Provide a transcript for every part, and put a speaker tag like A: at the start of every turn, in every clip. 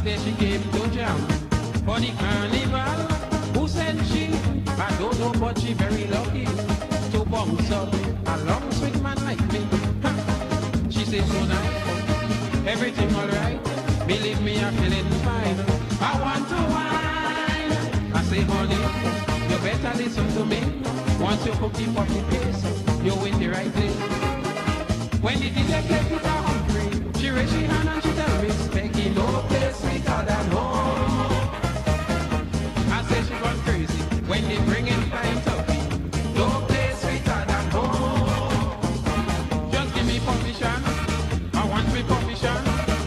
A: Last day she came to jam for the carnival. Who sent she? I don't know, but she very lucky to bounce up along sweet man like me. She says so nice, everything alright. Believe me, I'm feeling fine. I want to wine. I say, honey, you better listen to me. Once you cook the poppy paste, you in the right place. When the DJ play Peter Humphrey, she raise her hand and she tell me, Specky, no place sweeter than home. I say she gone crazy when they bring in fine turkey. No place sweeter than home. Just give me permission. I want me permission.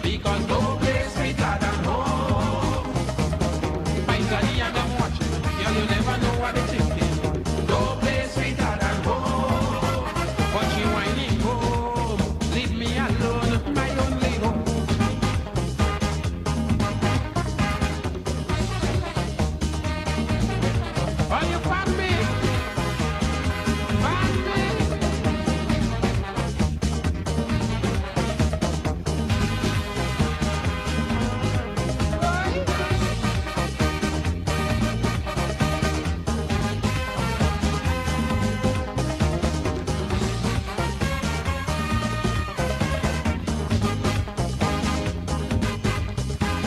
A: Because no place sweeter than home. My daddy and them watching, girl, you never know what they thinking. No place sweeter than home. But she whining home, leave me alone, my only home. All you fan me, fan me.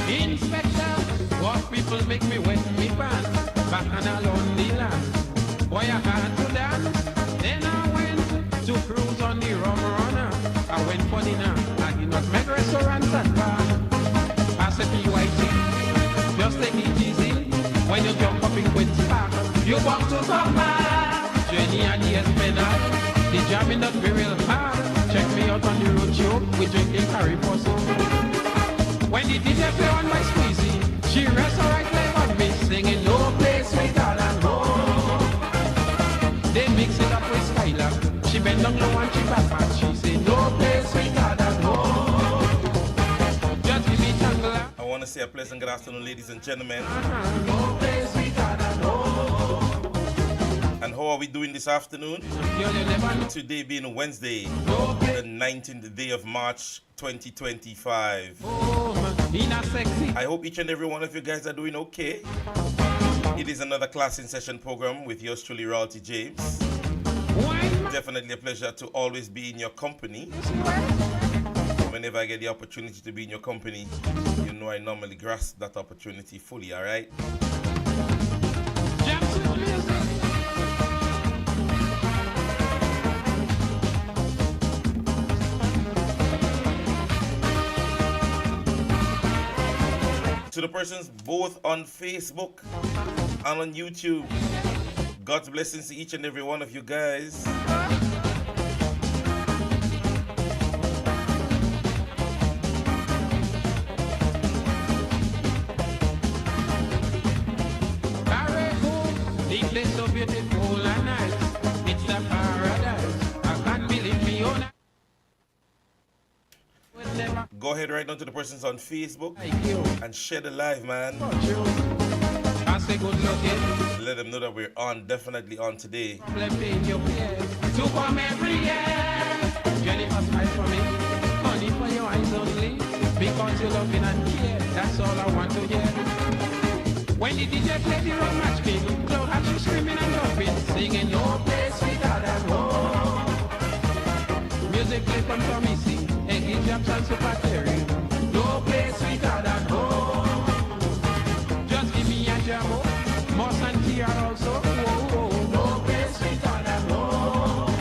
A: Inspector, what people make me wet me pants back on a lonely land. Boy, I had to dance. Then I went to cruise on the rum runner. I went for dinner. I did not make restaurants and bar. I said to YT, just take it easy. When you jump up in Queen's Park, you want to come back. Jenny and the Espinal, the jamming that be real hard. Check me out on the road show. We drinking curry for soup. When the DJ play on my squeezy, she rests her right leg on me, singing no place sweeter than home. They mix it up with Skylar. She bend down low and she back back. She say no place sweeter than home. Just give me tangle.
B: I want to say a pleasant good afternoon, ladies and gentlemen.
A: No place sweeter than home.
B: And how are we doing this afternoon?
A: Girl, you never know.
B: Today being Wednesday,
A: No place
B: the 19th day of March 2025.
A: home. In a sexy.
B: I hope each and every one of you guys are doing okay. It is another class in session program with yours truly, Royalty James.
A: Wine.
B: Definitely a pleasure to always be in your company. Whenever I get the opportunity to be in your company, you know I normally grasp that opportunity fully, alright?
A: Jam to the music.
B: To the persons both on Facebook and on YouTube, God's blessings to each and every one of you guys.
A: The place so beautiful and nice. It's the paradise. I can't believe me own.
B: Go ahead right now to the persons on Facebook
A: Like you,
B: and share the live, man.
A: you. I say good looking.
B: Let them know that we're on, definitely on today.
A: Left in your ear. To come every year. Jennifer smile for me. Honey for your eyes only. Because you loving and care. That's all I want to hear. When the DJ play the road match king, Cloud has you screaming and jumping, singing no place sweeter than home. Music play from Tommy C, Eggy Jams and Super Terry. No place sweeter than home. Just give me a jamo, Moss and Tia also. Whoa, whoa. No place sweeter than home.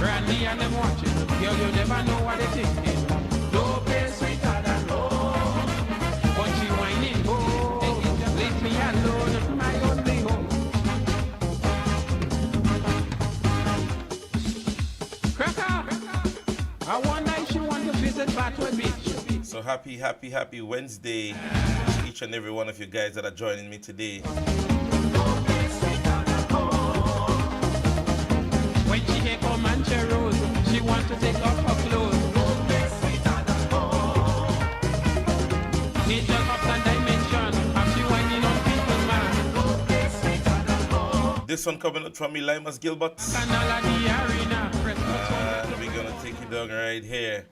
A: Randy and them watching, girl, you never know what they're thinking. No place sweeter than home. But she whining home. Leave me alone, my only home. Cracker, I wonder if she want to visit Batwell Beach.
B: So happy Wednesday to each and every one of you guys that are joining me today.
A: When she hear Comanche Rose, she want to take off her clothes. Nature ups and dimension, and she whining on people, man.
B: This one coming up from me, Limas Gilbert.
A: Canal at the arena, press
B: And we're gonna take it down right here.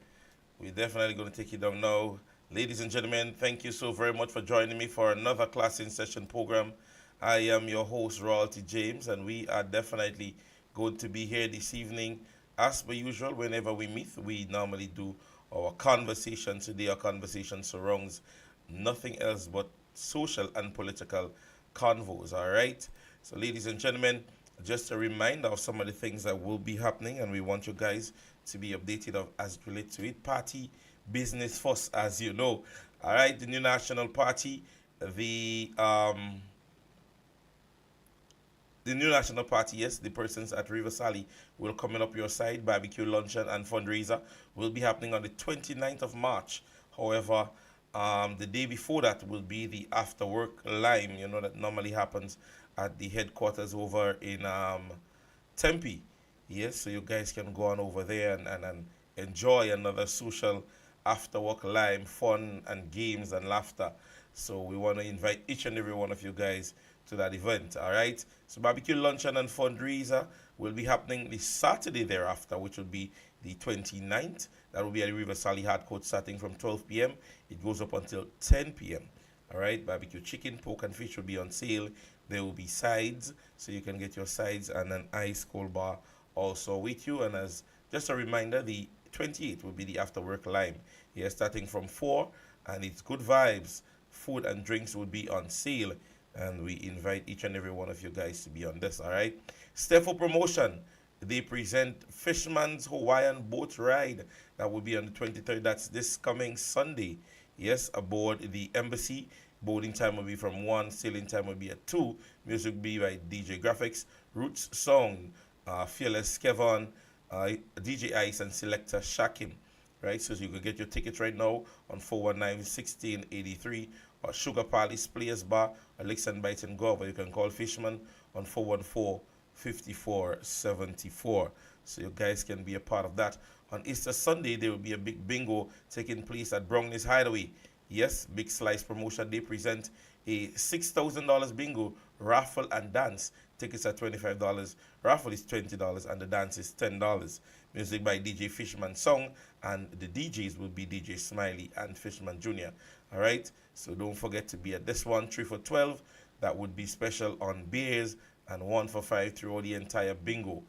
B: We're definitely gonna take it down now. Ladies and gentlemen, thank you so very much for joining me for another class in session program. I am your host, Royalty James, and we are definitely going to be here this evening. As per usual, whenever we meet, we normally do our conversation. Today, our conversation surrounds nothing else but social and political convos, all right? So, ladies and gentlemen, just a reminder of some of the things that will be happening, and we want you guys to be updated of as it relates to it. Party business first, as you know. All right, the new national party, the um, the new national party, yes, the persons at River Sally will coming up your side. Barbecue luncheon and fundraiser will be happening on the 29th of March. However, the day before that will be the after work lime, that normally happens at the headquarters over in Tempe. Yes, so you guys can go on over there and enjoy another social after work lime, fun and games and laughter. So we want to invite each and every one of you guys to that event. All right. So barbecue luncheon and fundraiser will be happening the Saturday thereafter, which will be the 29th. That will be at the River Sally Hard Court starting from 12 p.m. It goes up until 10 p.m. All right. Barbecue chicken, pork, and fish will be on sale. There will be sides, so you can get your sides and an ice cold bar also with you. And as just a reminder, the 28th will be the after work lime. Here starting from 4, and it's good vibes. Food and drinks will be on sale, and we invite each and every one of you guys to be on this. All right. Stefo Promotion, they present Fishman's Hawaiian Boat Ride. That will be on the 23rd. That's this coming Sunday. Yes, aboard the Embassy. Boarding time will be from 1, sailing time will be at 2. Music will be by DJ Graphics, Roots Song, Fearless Kevon, DJ Ice, and Selector Shakim. Right, so you can get your tickets right now on 419-1683 or Sugar Palace Players Bar or Licks and Bites and Gov, or you can call Fishman on 414-5474. So you guys can be a part of that. On Easter Sunday, there will be a big bingo taking place at Brownies Hideaway. Yes, Big Slice Promotion. They present a $6,000 bingo, raffle and dance. Tickets are $25. Raffle is $20 and the dance is $10. Music by DJ Fishman Song, and the DJs will be DJ Smiley and Fishman Jr. All right, so don't forget to be at this one. 3 for 12. That would be special on beers, and 1 for 5 throughout the entire bingo.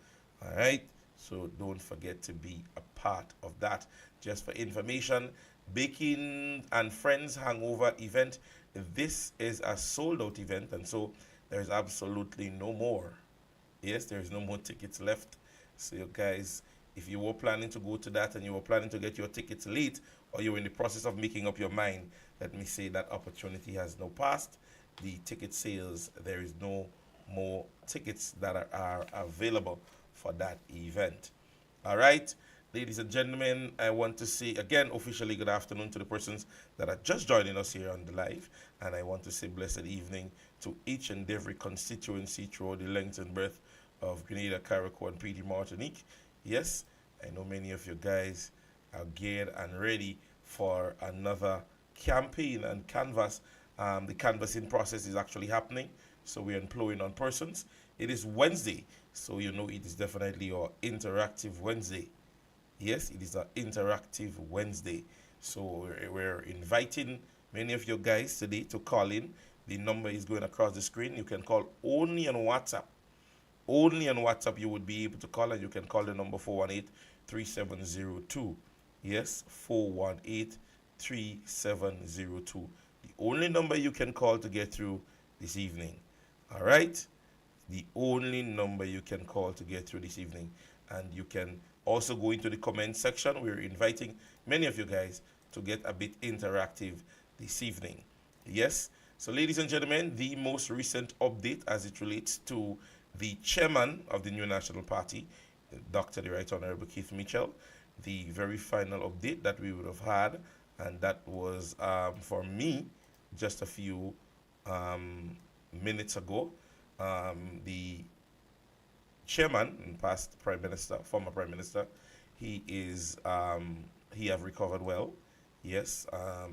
B: All right, so don't forget to be a part of that. Just for information, Baking and Friends Hangover event. This is a sold out event, and so there's absolutely no more. Yes, there's no more tickets left. So you guys, if you were planning to go to that and you were planning to get your tickets late, or you're in the process of making up your mind, let me say that opportunity has now passed. The ticket sales, there is no more tickets that are available for that event. All right, ladies and gentlemen, I want to say again officially good afternoon to the persons that are just joining us here on the live, and I want to say blessed evening to each and every constituency throughout the length and breadth of Grenada, Carriacou, and Petite Martinique. Yes, I know many of you guys are geared and ready for another campaign and canvas. The canvassing process is actually happening, so we're employing on persons. It is Wednesday, so you know it is definitely our interactive Wednesday. Yes, it is an interactive Wednesday. So we're inviting many of you guys today to call in. The number is going across the screen. You can call only on WhatsApp. Only on WhatsApp you would be able to call, and you can call the number 418-3702. Yes, 418-3702. The only number you can call to get through this evening. All right? The only number you can call to get through this evening. And you can also go into the comment section. We're inviting many of you guys to get a bit interactive this evening. Yes? So, ladies and gentlemen, the most recent update as it relates to the chairman of the new National Party, Dr. the Right Honorable Keith Mitchell, the very final update that we would have had, and that was for me just a few minutes ago. The chairman and past Prime Minister, former Prime Minister, he have recovered well, yes,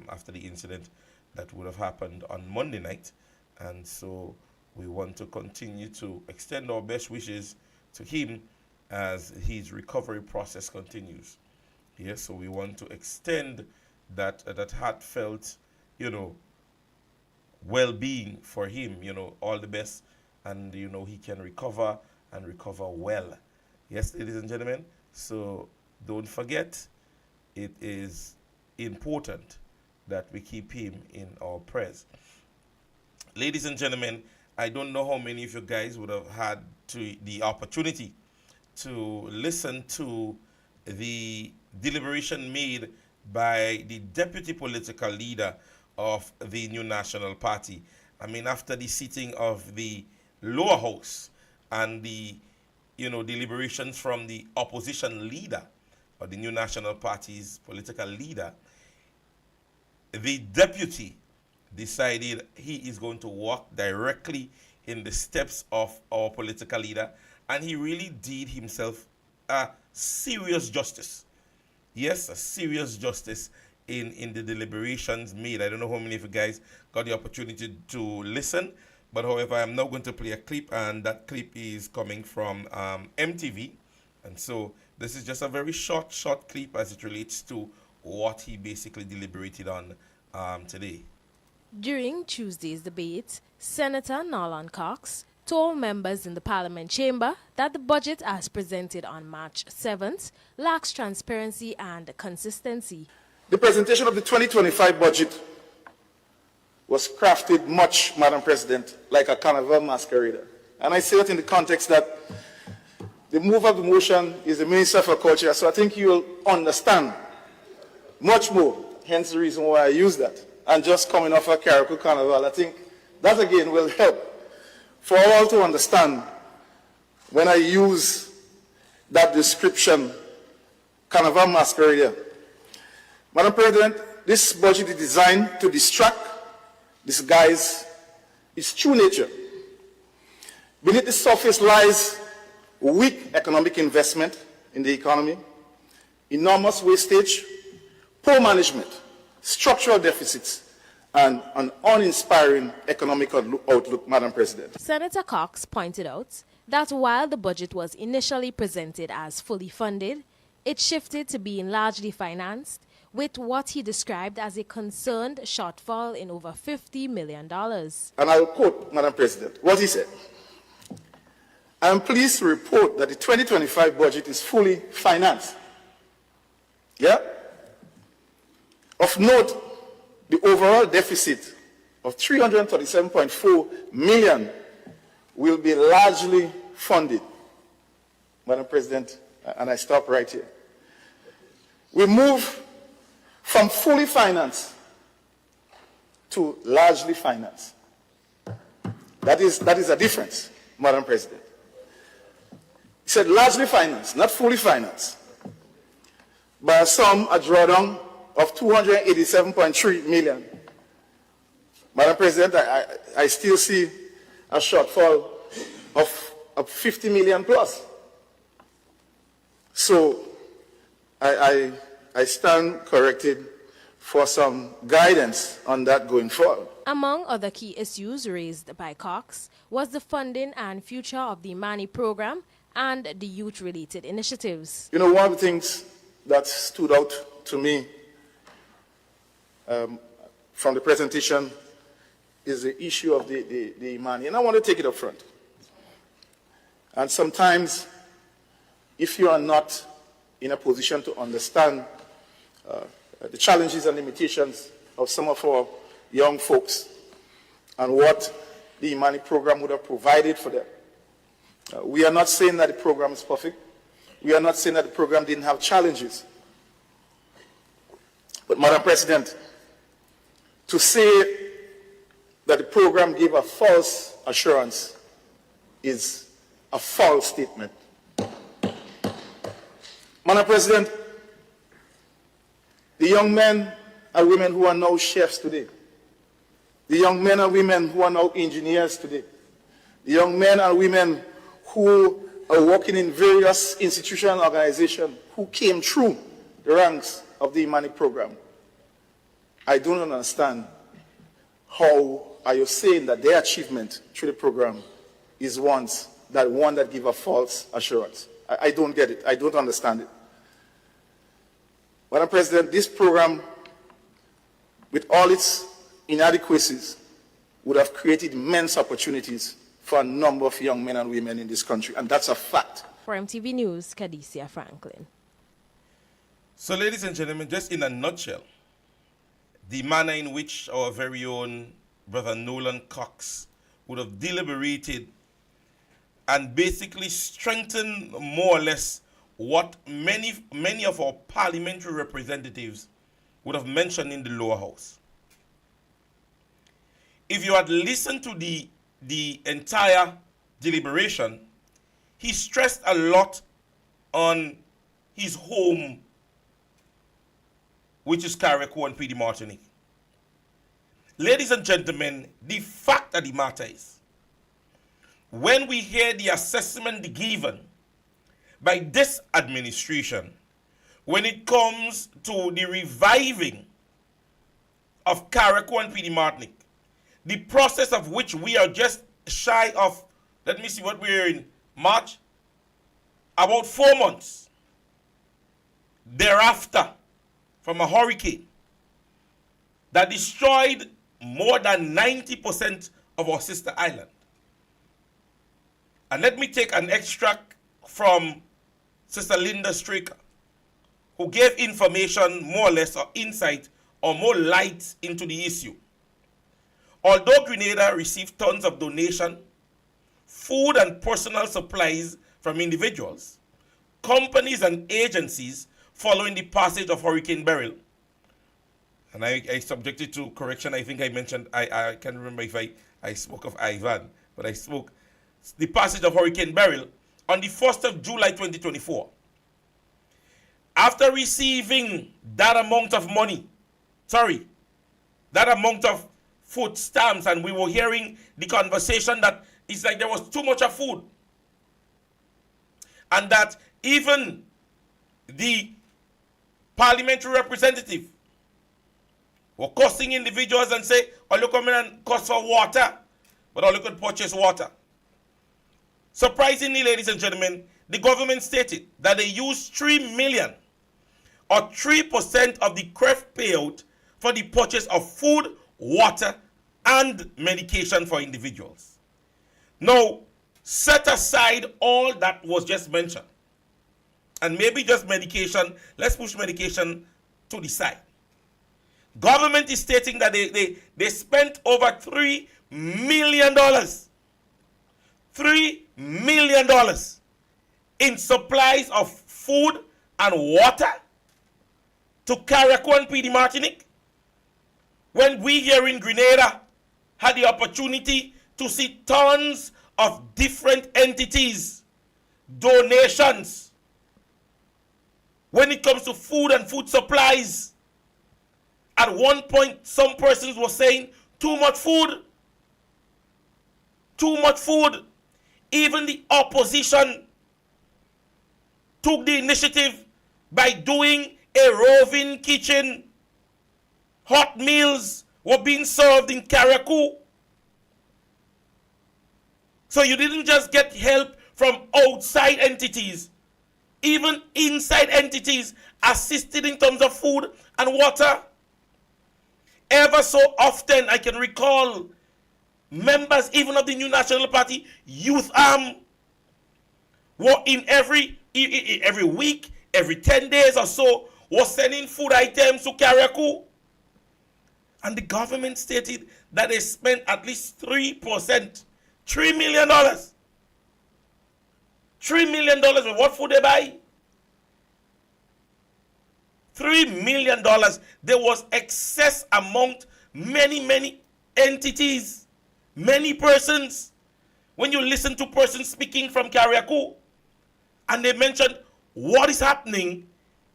B: after the incident that would have happened on Monday night, and so we want to continue to extend our best wishes to him as his recovery process continues. Yes, so we want to extend that heartfelt, well-being for him. All the best, and he can recover and recover well. Yes, ladies and gentlemen. So don't forget, it is important that we keep him in our prayers. Ladies and gentlemen, I don't know how many of you guys would have had the opportunity to listen to the deliberation made by the deputy political leader of the New National Party. I mean, after the sitting of the lower house and the deliberations from the opposition leader or the New National Party's political leader, the deputy decided he is going to walk directly in the steps of our political leader, and he really did himself a serious justice. Yes, a serious justice in the deliberations made. I don't know how many of you guys got the opportunity to listen, but however, I'm now going to play a clip, and that clip is coming from MTV. And so this is just a very short clip as it relates to what he basically deliberated on today.
C: During Tuesday's debate, Senator Nolan Cox told members in the Parliament chamber that the budget as presented on March 7th lacks transparency and consistency.
D: The presentation of the 2025 budget was crafted much, Madam President, like a carnival masquerader. And I say that in the context that the mover of the motion is the Minister for Culture, so I think you'll understand much more, hence the reason why I use that. And just coming off a Caracol Carnival, I think that again will help for all to understand when I use that description, Carnival masquerader. Madam President, this budget is designed to distract, disguise its true nature. Beneath the surface lies weak economic investment in the economy, enormous wastage, poor management, structural deficits, and an uninspiring economic outlook, Madam President.
C: Senator Cox pointed out that while the budget was initially presented as fully funded, it shifted to being largely financed, with what he described as a concerned shortfall in over $50 million.
D: And I'll quote, Madam President, what he said. I am pleased to report that the 2025 budget is fully financed. Yeah? Of note, the overall deficit of $337.4 million will be largely funded. Madam President, and I stop right here. We move from fully financed to largely financed. That is a difference, Madam President. He said largely financed, not fully financed. By a sum, a drawdown of $287.3 million. Madam President, I still see a shortfall of 50 million plus. So I stand corrected for some guidance on that going forward.
C: Among other key issues raised by Cox was the funding and future of the Mani program and the youth-related initiatives.
D: You know, one of the things that stood out to me from the presentation is the issue of the Mani, and I want to take it up front. And sometimes, if you are not in a position to understand the challenges and limitations of some of our young folks and what the Mani program would have provided for them. We are not saying that the program is perfect. We are not saying that the program didn't have challenges. But, Madam President, to say that the program gave a false assurance is a false statement. Madam President, the young men and women who are now chefs today, the young men and women who are now engineers today, the young men and women who are working in various institutional organizations who came through the ranks of the Mani program, I don't understand how are you saying that their achievement through the program is one that give a false assurance. I don't get it. I don't understand it. Madam President, this program with all its inadequacies, would have created immense opportunities for a number of young men and women in this country, and that's a fact.
C: For MTV News, Kadisia Franklin.
B: So, ladies and gentlemen, just in a nutshell, the manner in which our very own brother Nolan Cox would have deliberated and basically strengthened more or less what many of our parliamentary representatives would have mentioned in the lower house. If you had listened to the entire deliberation, he stressed a lot on his home, which is Carriacou and PD Martinique. Ladies and gentlemen, the fact of the matter is, when we hear the assessment given by this administration, when it comes to the reviving of Carriacou and PD Martinique, the process of which we are just shy of, let me see what we're in, March, about 4 months thereafter from a hurricane that destroyed more than 90% of our sister island. And let me take an extract from Sister Linda Straker, who gave information more or less or insight or more light into the issue. Although Grenada received tons of donation, food and personal supplies from individuals, companies and agencies following the passage of Hurricane Beryl, and I subjected to correction, I think I mentioned, I can't remember if I spoke of Ivan, but I spoke the passage of Hurricane Beryl on the 1st of July 2024. After receiving that amount of money, that amount of food stamps, and we were hearing the conversation that it's like there was too much of food, and that even the parliamentary representative were cursing individuals and say, oh, look, come in and cost for water, but all you could purchase water. Surprisingly, ladies and gentlemen, the government stated that they used 3 million or 3% of the CREF payout for the purchase of food, water, and medication for individuals. Now, set aside all that was just mentioned, and maybe just medication. Let's push medication to the side. Government is stating that they spent over $3 million. $3 million in supplies of food and water to Carriacou and PD Martinique, when we here in Grenada had the opportunity to see tons of different entities, donations, when it comes to food and food supplies. At one point, some persons were saying, too much food. Too much food. Even the opposition took the initiative by doing a roving kitchen. Hot meals were being served in Carriacou. So you didn't just get help from outside entities. Even inside entities assisted in terms of food and water. Ever so often, I can recall members even of the New National Party Youth Arm were in every week, every 10 days or so, was sending food items to Carriacou. And the government stated that they spent at least 3%, $3 million. $3 million with what food they buy? $3 million. There was excess amount, many entities, many persons. When you listen to persons speaking from Carriacou, and they mentioned what is happening,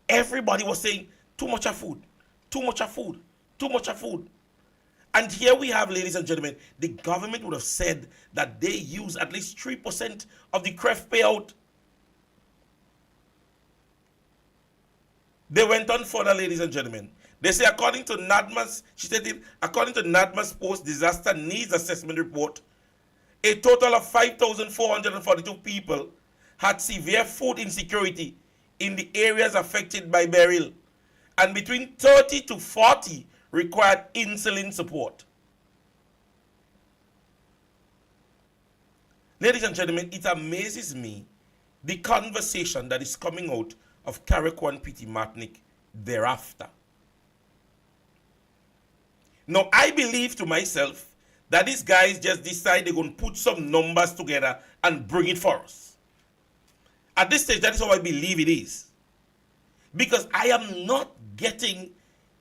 B: everybody was saying, too much of food, too much of food, too much of food. And here we have, ladies and gentlemen, the government would have said that they use at least 3% of the CREF payout. They went on further, ladies and gentlemen. They say, according to NADMA's, she stated, according to NADMA's post-disaster needs assessment report, a total of 5,442 people had severe food insecurity in the areas affected by Beryl, and between 30 to 40 required insulin support. Ladies and gentlemen, it amazes me the conversation that is coming out of Carriacou Petit Martinique thereafter. Now, I believe to myself that these guys just decide they're going to put some numbers together and bring it for us. At this stage, that is how I believe it is. Because I am not getting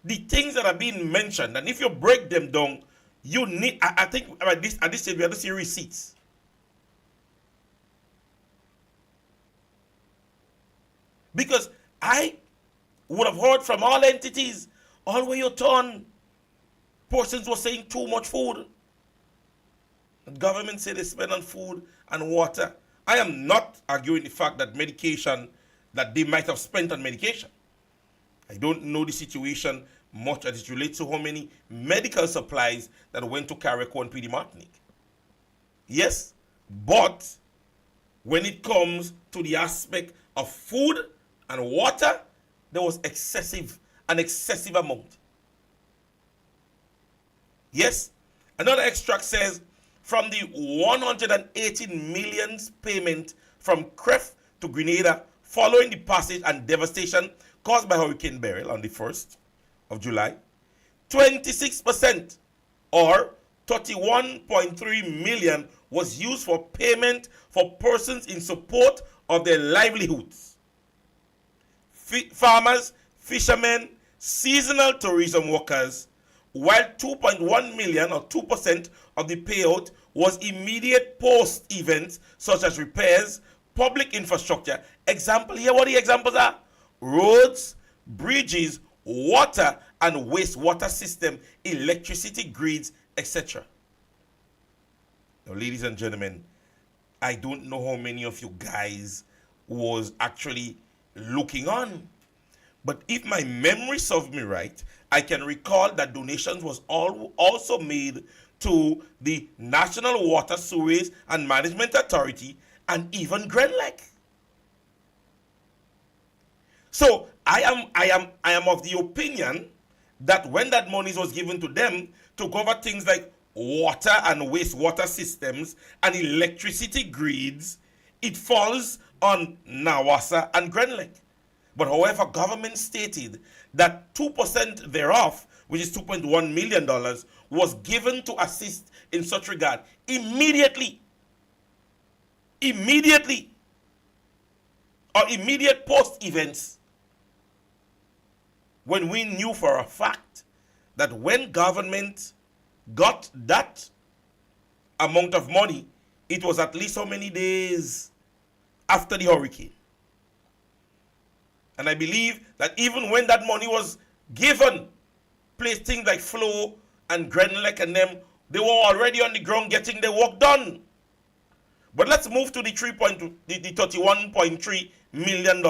B: the things that are being mentioned. And if you break them down, you need, I think at this stage, we have to see receipts. Because I would have heard from all entities, all where you turn, persons were saying too much food. The government said they spend on food and water. I am not arguing the fact that medication, that they might have spent on medication. I don't know the situation much as it relates to how many medical supplies that went to Carriacou and Petit Martinique. Yes, but when it comes to the aspect of food and water, there was an excessive amount. Yes, another extract says, from the 118 million payment from CREF to Grenada following the passage and devastation caused by Hurricane Beryl on the 1st of July, 26% or 31.3 million was used for payment for persons in support of their livelihoods. Farmers, fishermen, seasonal tourism workers, while 2.1 million or 2% of the payout was immediate post-events such as repairs, public infrastructure. Example here, what the examples are? Roads, bridges, water and wastewater system, electricity grids, etc. Now, ladies and gentlemen, I don't know how many of you guys was actually looking on. But if my memory serves me right, I can recall that donations was also made to the National Water, Sewerage and Management Authority and even Grenlec. So I am of the opinion that when that money was given to them to cover things like water and wastewater systems and electricity grids, it falls on NAWASA and Grenlec. But however, government stated that 2% thereof, which is $2.1 million, was given to assist in such regard immediately, or immediate post-events, when we knew for a fact that when government got that amount of money, it was at least how many days after the hurricane. And I believe that even when that money was given, things like Flo and Grenlec and them, they were already on the ground getting their work done. But let's move to the $31.3 million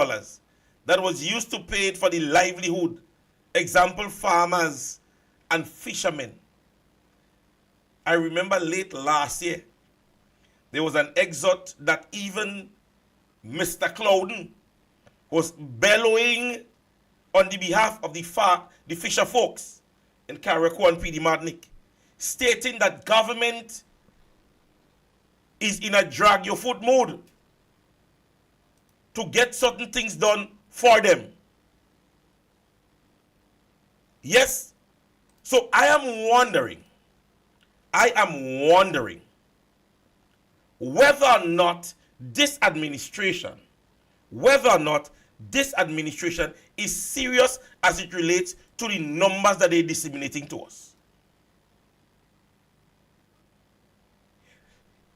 B: that was used to pay for the livelihood. Example, farmers and fishermen. I remember late last year, there was an excerpt that even Mr. Clouden was bellowing on the behalf of the fisher folks in Carriacou and Petit Martinique, stating that government is in a drag your foot mood to get certain things done for them. Yes, so I am wondering whether or not this administration is serious as it relates to the numbers that they're disseminating to us.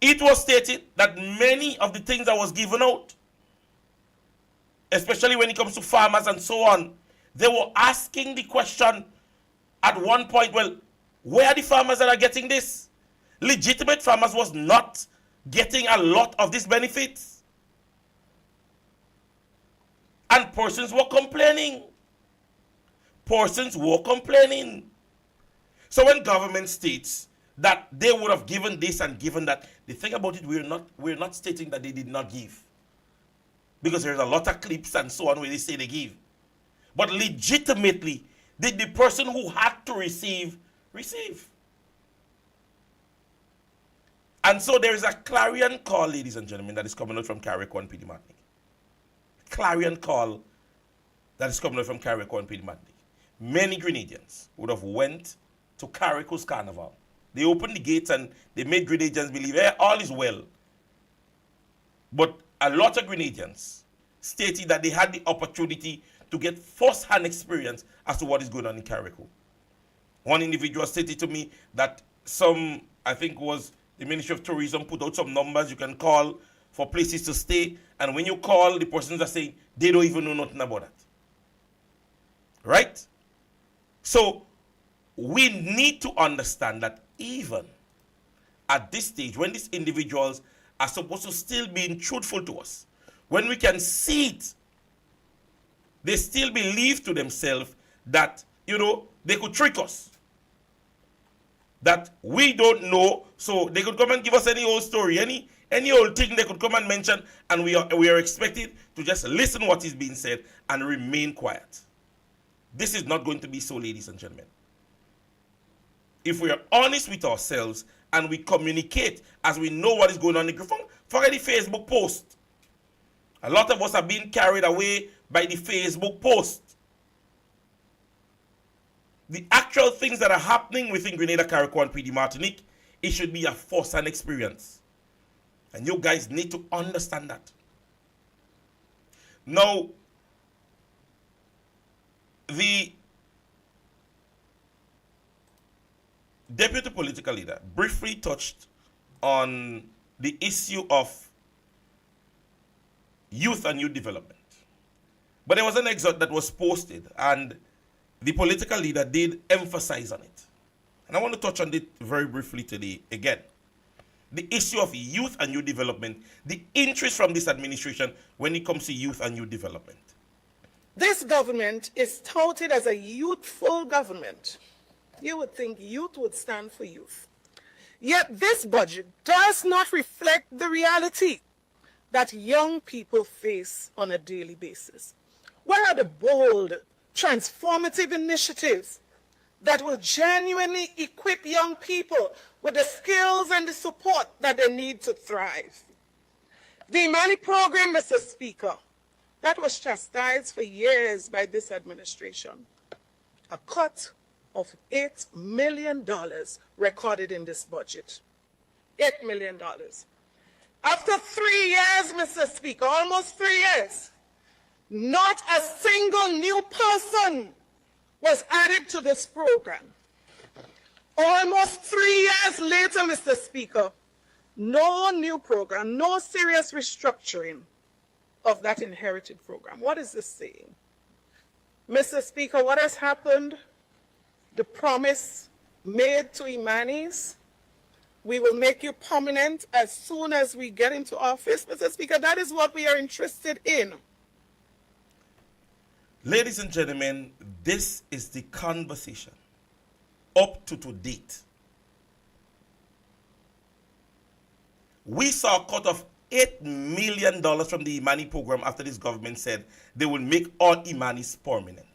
B: It was stated that many of the things that was given out, especially when it comes to farmers and so on, they were asking the question at one point, well, where are the farmers that are getting this? Legitimate farmers was not getting a lot of these benefits. And persons were complaining. So when government states that they would have given this and given that, the thing about it, we're not stating that they did not give. Because there's a lot of clips and so on where they say they give. But legitimately, did the person who had to receive? And so there is a clarion call, ladies and gentlemen, that is coming out from Carriacou and PD Martinique. Clarion call that is coming out from Carriacou and PD Martinique. Many Grenadians would have went to Carriacou's carnival. They opened the gates and they made Grenadians believe, hey, all is well. But a lot of Grenadians stated that they had the opportunity to get first-hand experience as to what is going on in Carriacou. One individual stated to me that some, I think was the Ministry of Tourism, put out some numbers you can call for places to stay, and when you call, the persons are saying they don't even know nothing about that. Right? So we need to understand that even at this stage, when these individuals are supposed to still be truthful to us, when we can see it, they still believe to themselves that, they could trick us. That we don't know, so they could come and give us any old story, any old thing they could come and mention, and we are expected to just listen what is being said and remain quiet. This is not going to be so, ladies and gentlemen. If we are honest with ourselves and we communicate as we know what is going on in the ground, forget the Facebook post. A lot of us are being carried away by the Facebook post. The actual things that are happening within Grenada, Carriacou, and PD Martinique, it should be a first-hand experience. And you guys need to understand that. Now, the deputy political leader briefly touched on the issue of youth and youth development. But there was an excerpt that was posted, and the political leader did emphasize on it. And I want to touch on it very briefly today again. The issue of youth and youth development, the interest from this administration when it comes to youth and youth development.
E: This government is touted as a youthful government. You would think youth would stand for youth. Yet this budget does not reflect the reality that young people face on a daily basis. What are the bold, transformative initiatives that will genuinely equip young people with the skills and the support that they need to thrive? The Imani program, Mr. Speaker, that was chastised for years by this administration. A cut of $8 million recorded in this budget. $8 million. After 3 years, Mr. Speaker, almost 3 years, not a single new person was added to this program. Almost 3 years later, Mr. Speaker, no new program, no serious restructuring of that inherited program. What is this saying? Mr. Speaker, what has happened? The promise made to Imanis, we will make you permanent as soon as we get into office. Mr. Speaker, that is what we are interested in.
B: Ladies and gentlemen, this is the conversation up to date. We saw a cut of $8 million from the Imani program after this government said they will make all Imanis permanent.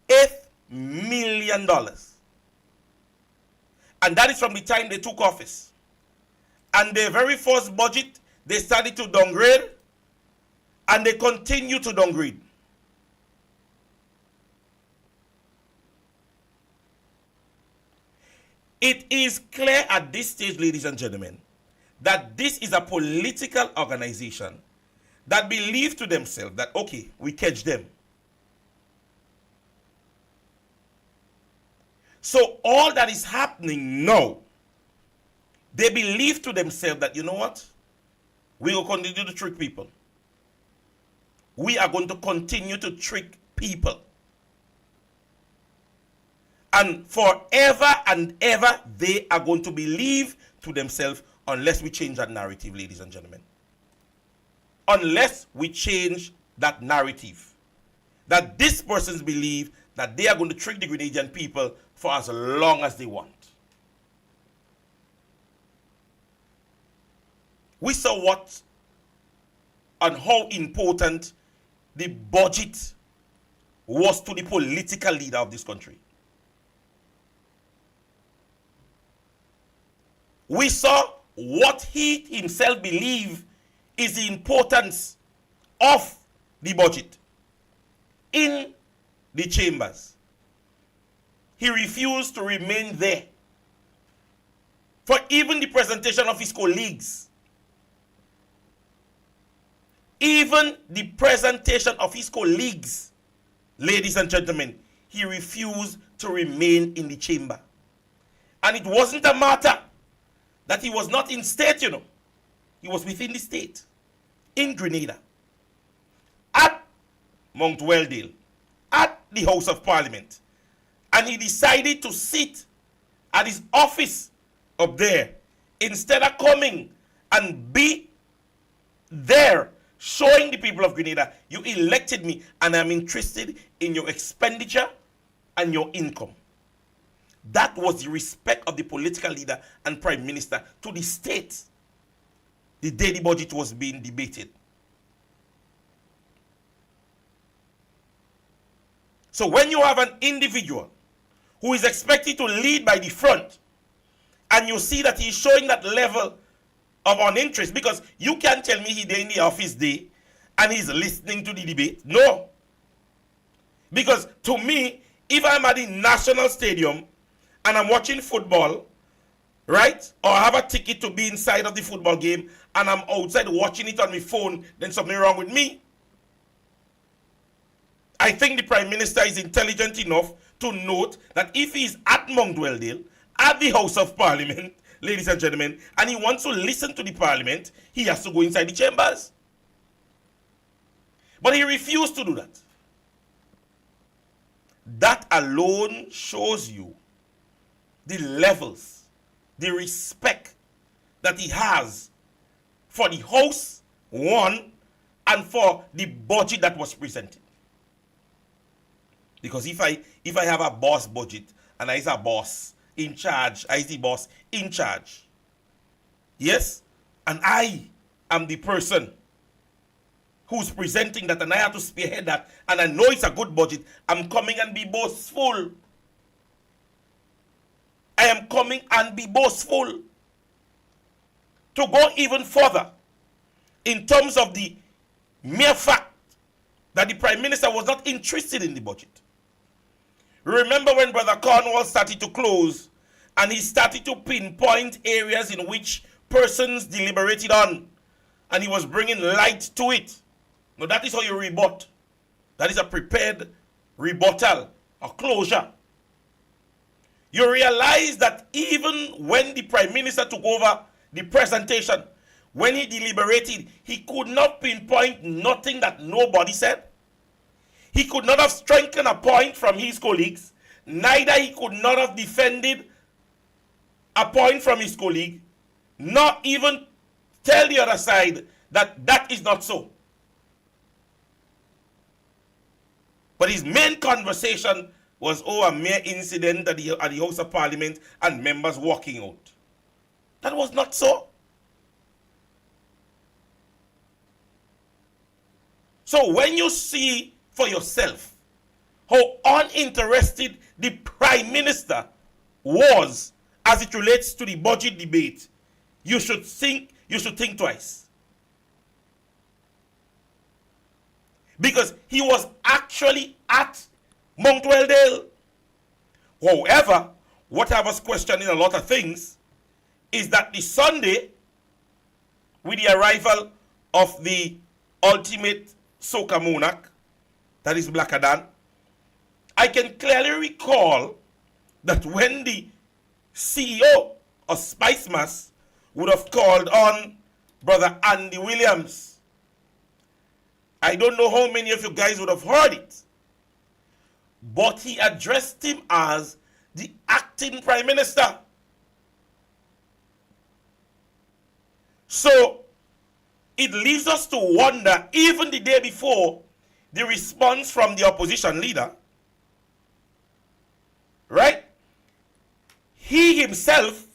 B: $8 million. And that is from the time they took office. And their very first budget, they started to downgrade, and they continue to downgrade. It is clear at this stage, ladies and gentlemen, that this is a political organization that believe to themselves that, okay, we catch them. So all that is happening now, they believe to themselves that, you know what? We will continue to trick people. We are going to continue to trick people. And forever and ever, they are going to believe to themselves unless we change that narrative, ladies and gentlemen. Unless we change that narrative. That these persons believe that they are going to trick the Grenadian people for as long as they want. We saw what and how important the budget was to the political leader of this country. We saw what he himself believed is the importance of the budget in the chambers. He refused to remain there for even the presentation of his colleagues. Even the presentation of his colleagues, ladies and gentlemen, he refused to remain in the chamber. And it wasn't a matter that he was not in state, He was within the state, in Grenada, at Mount Weldale, at the House of Parliament. And he decided to sit at his office up there instead of coming and be there showing the people of Grenada, you elected me and I'm interested in your expenditure and your income. That was the respect of the political leader and prime minister to the state the day the budget was being debated. So when you have an individual who is expected to lead by the front, and you see that he's showing that level of uninterest, because you can't tell me he's there in the office day and he's listening to the debate. No. Because to me, if I'm at the National Stadium and I'm watching football, right, or I have a ticket to be inside of the football game and I'm outside watching it on my phone, then something wrong with me. I think the Prime Minister is intelligent enough to note that if he's at Mount Weldale, at the House of Parliament, ladies and gentlemen, and he wants to listen to the Parliament, he has to go inside the chambers. But he refused to do that. That alone shows you the levels, the respect that he has for the House, one, and for the budget that was presented. Because if I have a boss budget and I is a boss in charge, I is the boss in charge, yes, and I am the person who's presenting that and I have to spearhead that and I know it's a good budget, I'm coming and be boastful. I am coming and be boastful. To go even further in terms of the mere fact that the Prime Minister was not interested in the budget. Remember when Brother Cornwall started to close and he started to pinpoint areas in which persons deliberated on and he was bringing light to it. Now that is how you rebut. That is a prepared rebuttal, a closure. You realize that even when the Prime Minister took over the presentation, when he deliberated, he could not pinpoint nothing that nobody said. He could not have strengthened a point from his colleagues. Neither he could not have defended a point from his colleague, nor even tell the other side that that is not so. But his main conversation was a mere incident at the House of Parliament and members walking out. That was not so. So when you see for yourself how uninterested the Prime Minister was as it relates to the budget debate, you should think twice. Because he was actually at Mount Weldale. However, what I was questioning a lot of things is that the Sunday, with the arrival of the ultimate soca monarch, that is Black Adan, I can clearly recall that when the CEO of Spice Mass would have called on Brother Andy Williams, I don't know how many of you guys would have heard it, but he addressed him as the acting Prime Minister. So it leaves us to wonder, even the day before, the response from the opposition leader, right? He himself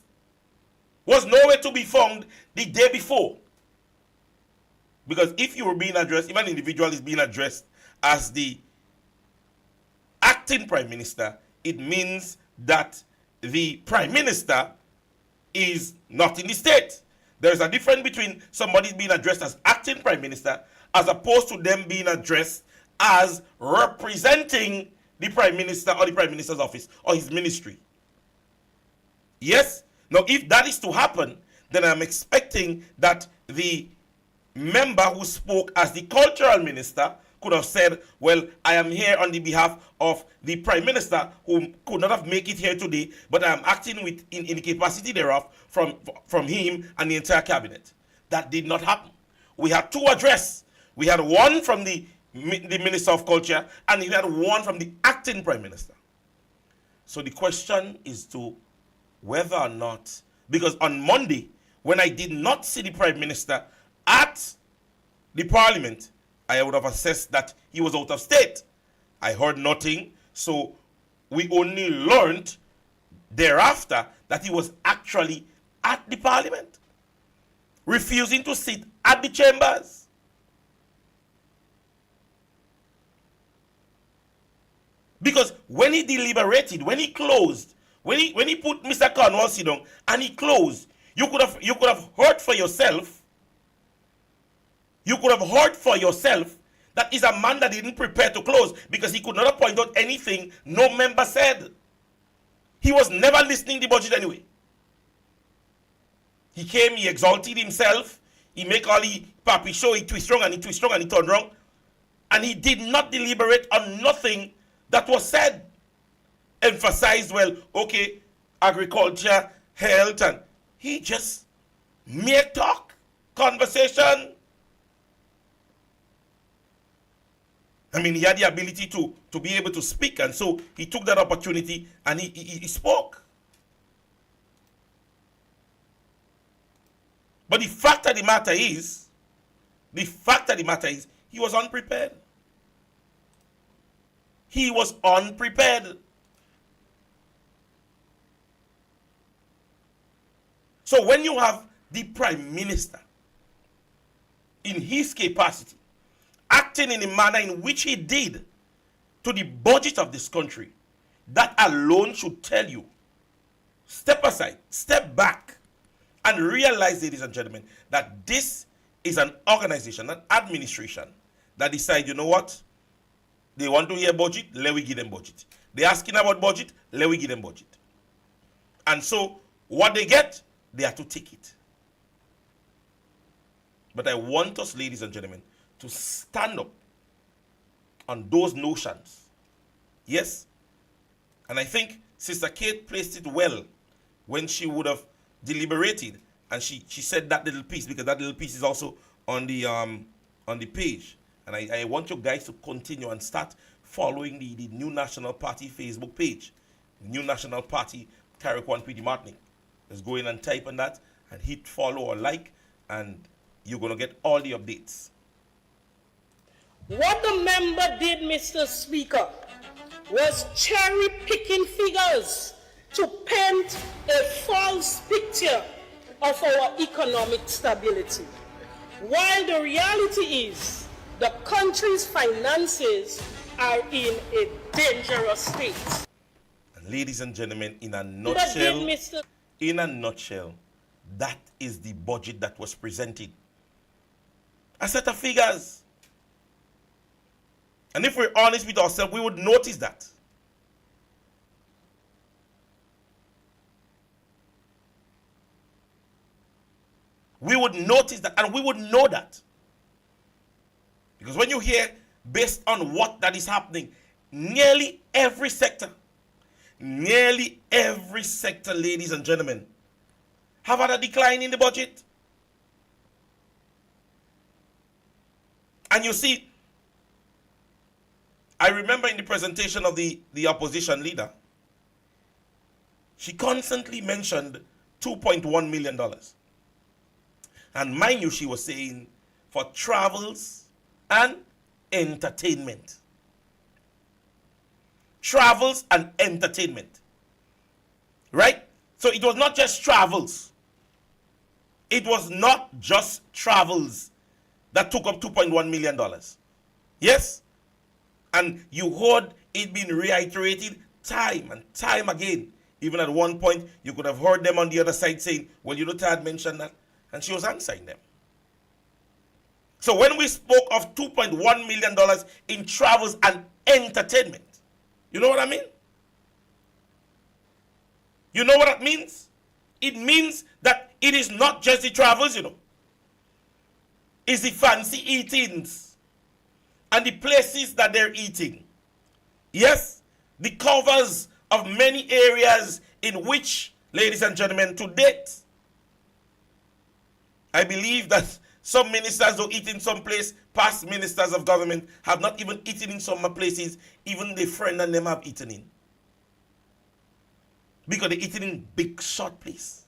B: was nowhere to be found the day before. Because if you were being addressed, if an individual is being addressed as the acting prime minister, it means that the prime minister is not in the state. There is a difference between somebody being addressed as acting prime minister as opposed to them being addressed as representing the prime minister or the prime minister's office or his ministry. Yes? Now, if that is to happen, then I'm expecting that the member who spoke as the cultural minister could have said, well, I am here on the behalf of the prime minister who could not have made it here today, but I am acting in the capacity thereof from him and the entire cabinet. That did not happen. We had two address. We had one from the Minister of Culture and we had one from the acting prime minister. So the question is to whether or not, because on Monday, when I did not see the prime minister at the parliament, I would have assessed that he was out of state. I heard nothing, so we only learned thereafter that he was actually at the parliament, refusing to sit at the chambers. Because when he deliberated, when he closed, when he put Mr. Cornwall sit down and he closed, you could have heard for yourself. You could have heard for yourself that is a man that didn't prepare to close because he could not point out anything no member said. He was never listening to the budget anyway. He came, he exalted himself, he make all the papi show, he twist wrong and he twist wrong and he turn wrong. And he did not deliberate on nothing that was said. Emphasized, well, okay, agriculture, health, and he just mere talk, conversation. I mean, he had the ability to be able to speak, and so he took that opportunity and he spoke. But the fact of the matter is, he was unprepared. He was unprepared. So when you have the prime minister in his capacity, acting in the manner in which he did to the budget of this country, that alone should tell you, step aside, step back, and realize, ladies and gentlemen, that this is an organization, an administration that decide, you know what? They want to hear budget, let we give them budget. They're asking about budget, let we give them budget. And so what they get, they have to take it. But I want us, ladies and gentlemen, to stand up on those notions. Yes? And I think Sister Kate placed it well when she would have deliberated and she said that little piece, because that little piece is also on the page. And I want you guys to continue and start following the New National Party Facebook page. New National Party, Carrickwan P.D. Martinique. Just go in and type on that and hit follow or like, and you're going to get all the updates.
E: What the member did, Mr. Speaker, was cherry-picking figures to paint a false picture of our economic stability, while the reality is the country's finances are in a dangerous state.
B: And ladies and gentlemen, in a nutshell, that is the budget that was presented. A set of figures. And if we're honest with ourselves, we would notice that. We would notice that, and we would know that. Because when you hear, based on what that is happening, nearly every sector, ladies and gentlemen, have had a decline in the budget. And you see, I remember in the presentation of the opposition leader, she constantly mentioned $2.1 million. And mind you, she was saying for travels and entertainment. Travels and entertainment. Right? So it was not just travels. It was not just travels that took up $2.1 million. Yes? And you heard it being reiterated time and time again. Even at one point, you could have heard them on the other side saying, well, you know, Tad mentioned that. And she was answering them. So when we spoke of $2.1 million in travels and entertainment, you know what I mean? You know what that means? It means that it is not just the travels, you know. It's the fancy eatings and the places that they're eating. Yes, the covers of many areas in which, ladies and gentlemen, to date, I believe that some ministers who eat in some place, past ministers of government, have not even eaten in some places, even their friend and them have eaten in. Because they eaten in big short place.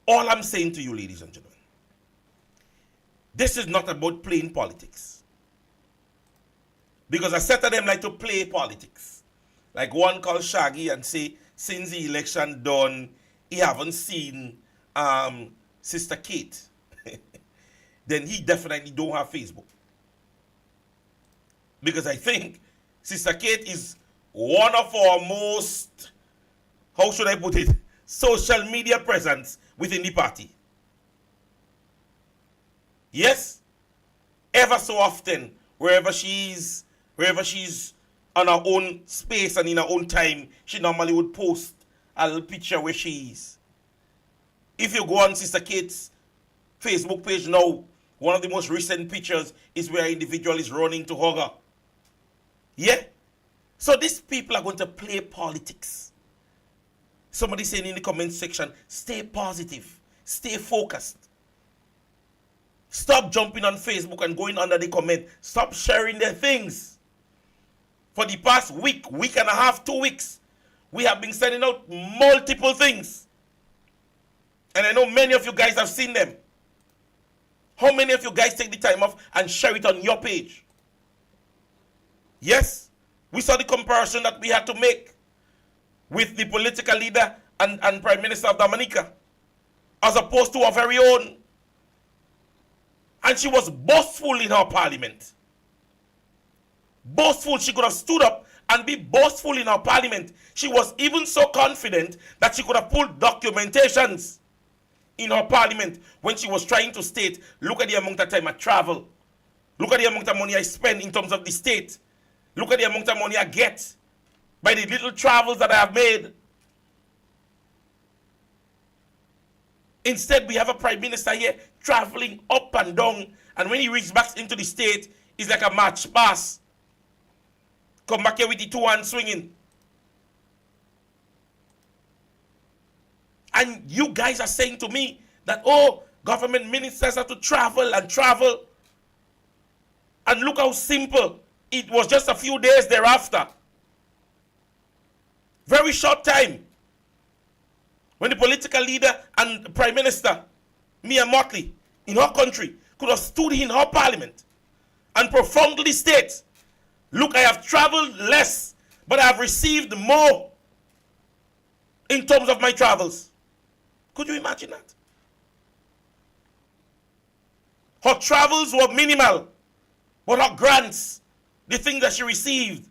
B: All I'm saying to you, ladies and gentlemen, this is not about playing politics. Because a set of them like to play politics. Like one called Shaggy and say, since the election done, he haven't seen Sister Kate. Then he definitely don't have Facebook. Because I think Sister Kate is one of our most, how should I put it, social media presence within the party. Yes, ever so often, wherever she's on her own space and in her own time, she normally would post a little picture where she is. If you go on Sister Kate's Facebook page now, one of the most recent pictures is where an individual is running to hug her. Yeah? So these people are going to play politics. Somebody saying in the comment section, stay positive, stay focused. Stop jumping on Facebook and going under the comment. Stop sharing their things. For the past week and a half, 2 weeks, we have been sending out multiple things. And I know many of you guys have seen them. How many of you guys take the time off and share it on your page? Yes, we saw the comparison that we had to make with the political leader and Prime Minister of Dominica, as opposed to our very own. And she was boastful in her parliament. Boastful, she could have stood up and be boastful in her parliament. She was even so confident that she could have pulled documentations in her parliament when she was trying to state, look at the amount of time I travel. Look at the amount of money I spend in terms of the state. Look at the amount of money I get by the little travels that I have made. Instead, we have a prime minister here traveling up and down, and when he reaches back into the state, it's like a match pass. Come back here with the two hands swinging. And you guys are saying to me that, oh, government ministers have to travel and travel. And look how simple. It was just a few days thereafter. Very short time. When the political leader and the prime minister, Mia Motley, in her country, could have stood in her parliament and profoundly state, look, I have traveled less, but I have received more in terms of my travels. Could you imagine that? Her travels were minimal, but her grants, the things that she received,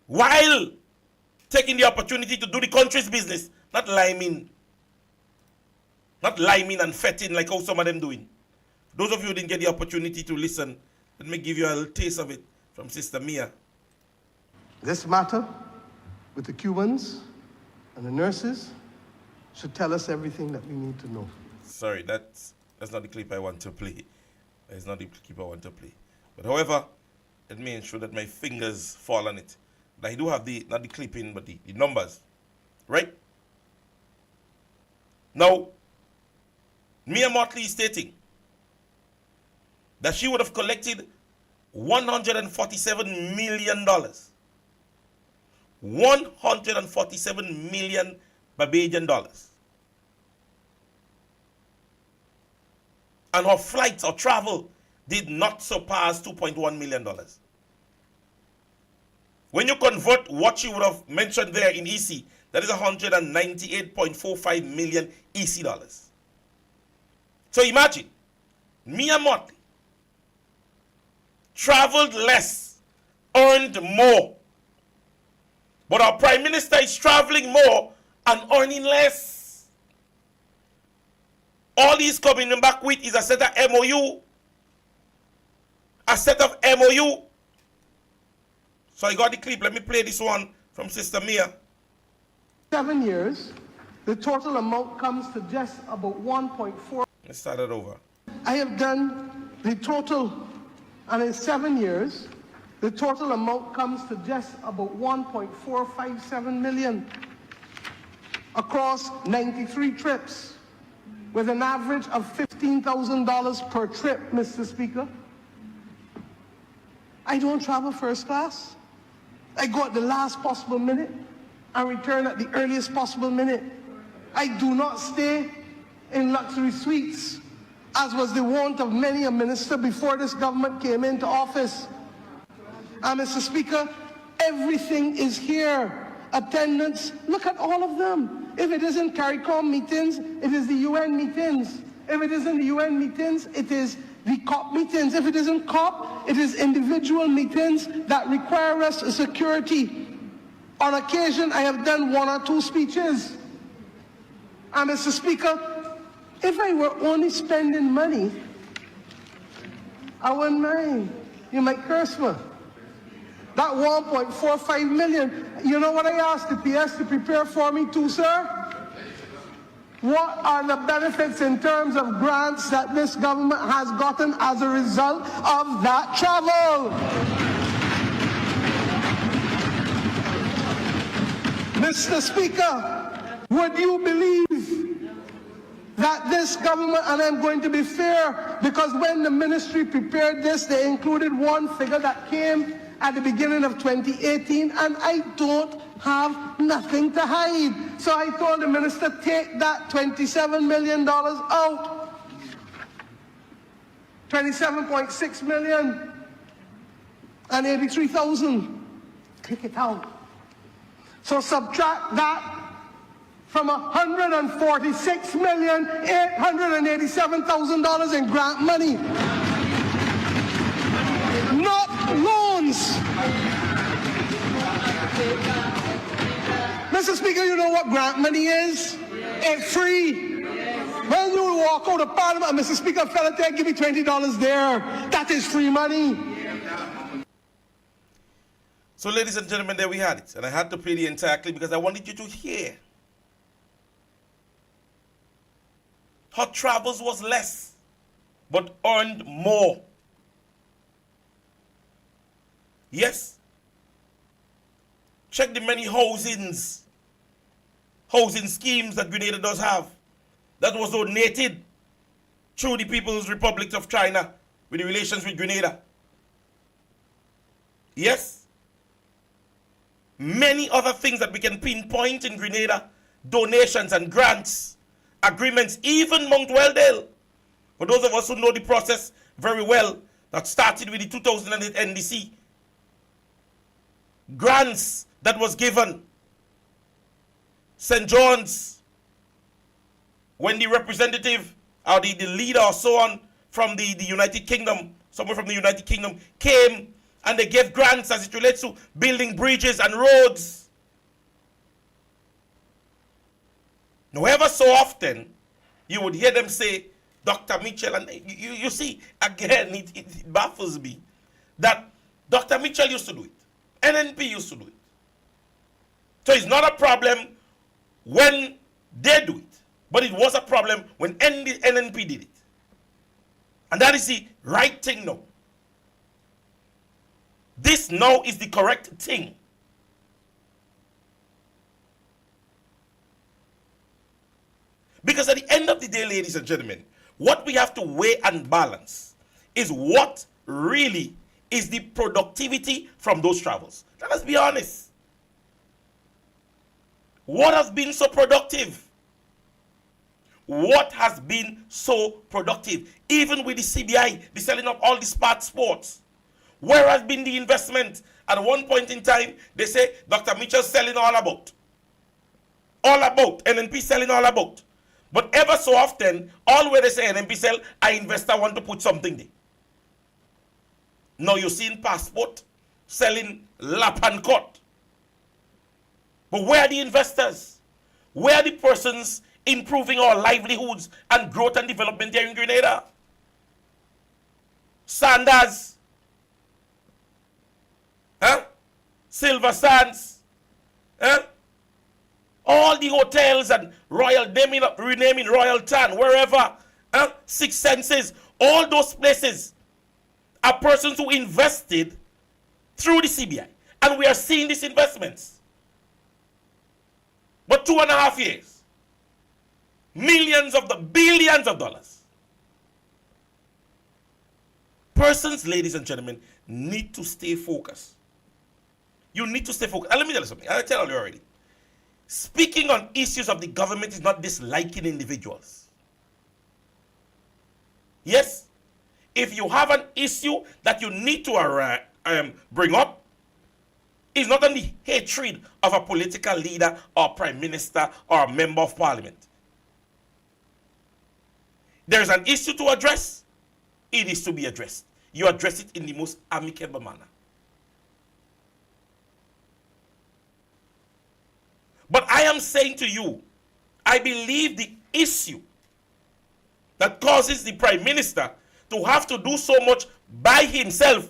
B: while taking the opportunity to do the country's business, not liming and fetting like how some of them doing. Those of you who didn't get the opportunity to listen, let me give you a little taste of it from Sister Mia.
F: This matter with the Cubans and the nurses should tell us everything that we need to know.
B: Sorry, that's not the clip I want to play. That's not the clip I want to play. But however, let me ensure that my fingers fall on it. I do have not the clipping, but the numbers. Right? Now, Mia Motley is stating that she would have collected $147 million. 147 million Barbadian dollars. And her flights or travel did not surpass $2.1 million. When you convert what she would have mentioned there in EC, that is 198.45 million EC dollars. So imagine, me and Motley traveled less, earned more. But our Prime Minister is traveling more and earning less. All he's coming back with is a set of MOU. A set of MOU. So I got the clip. Let me play this one from Sister Mia.
F: 7 years, the total amount comes to just about 1.4.
B: Let's start it over.
F: I have done the total, and in 7 years, the total amount comes to just about 1.457 million across 93 trips, with an average of $15,000 per trip, Mr. Speaker. I don't travel first class. I go at the last possible minute and return at the earliest possible minute. I do not stay in luxury suites, as was the wont of many a minister before this government came into office. And Mr. Speaker, everything is here. Attendance, look at all of them. If it isn't CARICOM meetings, it is the UN meetings. If it isn't the UN meetings, it is the COP meetings. If it isn't COP, it is individual meetings that require us security. On occasion, I have done 1 or 2 speeches. And Mr. Speaker, if I were only spending money, I wouldn't mind. You might curse me. That 1.45 million, you know what I asked the PS to prepare for me too, sir? What are the benefits in terms of grants that this government has gotten as a result of that travel? Mr. Speaker, would you believe that this government, and I'm going to be fair, because when the ministry prepared this, they included one figure that came at the beginning of 2018, and I don't have nothing to hide. So I told the minister, take that $27 million out. 27.6 million and 83,000. Take it out. So subtract that from $146,887,000 in grant money. Not loans. Mr. Speaker, you know what grant money is? It's free. When you walk out of Parliament, Mr. Speaker, a fella there, give me $20 there. That is free money.
B: So, ladies and gentlemen, there we had it. And I had to play the entire clip because I wanted you to hear. Her travels was less, but earned more. Yes. Check the many housing schemes that Grenada does have. That was donated through the People's Republic of China with the relations with Grenada. Yes. Many other things that we can pinpoint in Grenada, donations and grants, agreements, even Mount Weldale. For those of us who know the process very well, that started with the 2008 NDC. Grants that was given. St. John's, when the representative or the leader or so on from the United Kingdom, someone from the United Kingdom came and they gave grants as it relates to building bridges and roads. Now, ever so often, you would hear them say, Dr. Mitchell, and you see, again, it baffles me that Dr. Mitchell used to do it. NNP used to do it. So it's not a problem when they do it, but it was a problem when NNP did it. And that is the right thing now. This now is the correct thing. Because at the end of the day, ladies and gentlemen, what we have to weigh and balance is what really is the productivity from those travels. Let us be honest. What has been so productive? What has been so productive? Even with the CBI, the selling of all the smart sports. Where has been the investment? At one point in time, they say Dr. Mitchell selling all about. All about. NNP selling all about. But ever so often, all where they say NMP sell, an investor want to put something there. Now you see in passport selling lap and cut. But where are the investors? Where are the persons improving our livelihoods and growth and development here in Grenada? Sanders, Silver Sands, all the hotels and renaming Royal Tan, wherever, Six Senses, all those places are persons who invested through the CBI. And we are seeing these investments. But 2.5 years, billions of dollars. Persons, ladies and gentlemen, need to stay focused. You need to stay focused. And let me tell you something. I'll tell you already. Speaking on issues of the government is not disliking individuals. Yes, if you have an issue that you need to bring up, it's not only hatred of a political leader or prime minister or a member of parliament. There is an issue to address. It is to be addressed. You address it in the most amicable manner. But I am saying to you, I believe the issue that causes the prime minister to have to do so much by himself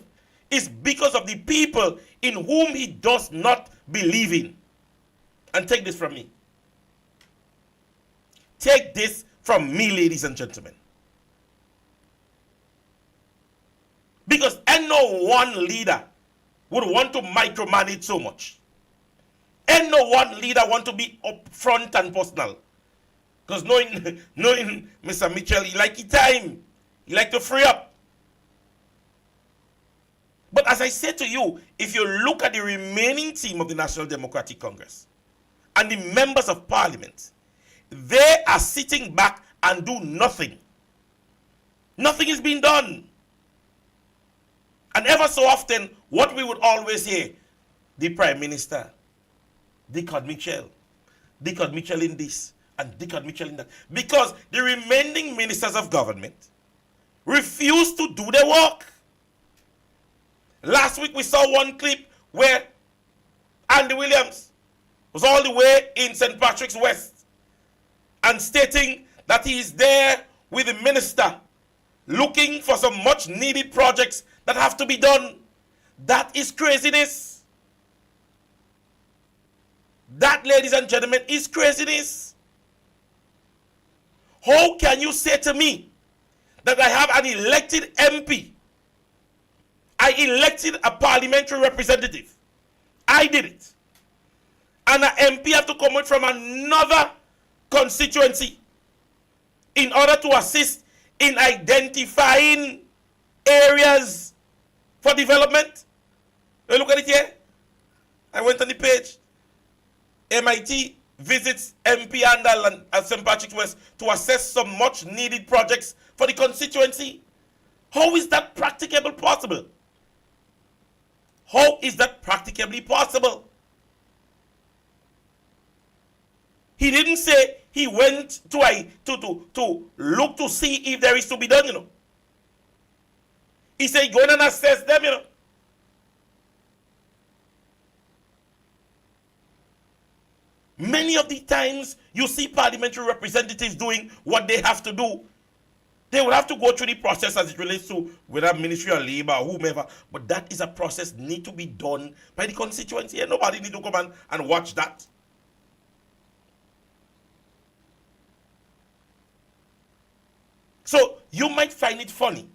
B: is because of the people in whom he does not believe in. And take this from me. Take this from me, ladies and gentlemen. Because no one leader would want to micromanage so much. And no one leader want to be upfront and personal. Because knowing Mr. Mitchell, he like his time. He like to free up. But as I said to you, if you look at the remaining team of the National Democratic Congress and the members of parliament, they are sitting back and do nothing. Nothing is being done. And ever so often, what we would always hear, the Prime Minister, Dickard Mitchell in this, and Dickard Mitchell in that. Because the remaining ministers of government refuse to do their work. Last week we saw one clip where Andy Williams was all the way in St. Patrick's West and stating that he is there with the minister looking for some much needed projects that have to be done. That is craziness. That, ladies and gentlemen, is craziness. How can you say to me that I have an elected MP? I elected a parliamentary representative. I did it. And an MP have to come out from another constituency in order to assist in identifying areas for development. You look at it here. I went on the page. MIT visits MP Andal and St. Patrick's West to assess some much needed projects for the constituency. How is that practicable possible? How is that practicably possible? He didn't say he went to look to see if there is to be done, you know. He said go in and assess them, you know. Many of the times you see parliamentary representatives doing what they have to do. They will have to go through the process as it relates to whether Ministry of Labor or whomever. But that is a process need to be done by the constituency. And nobody need to come and watch that. So you might find it funny.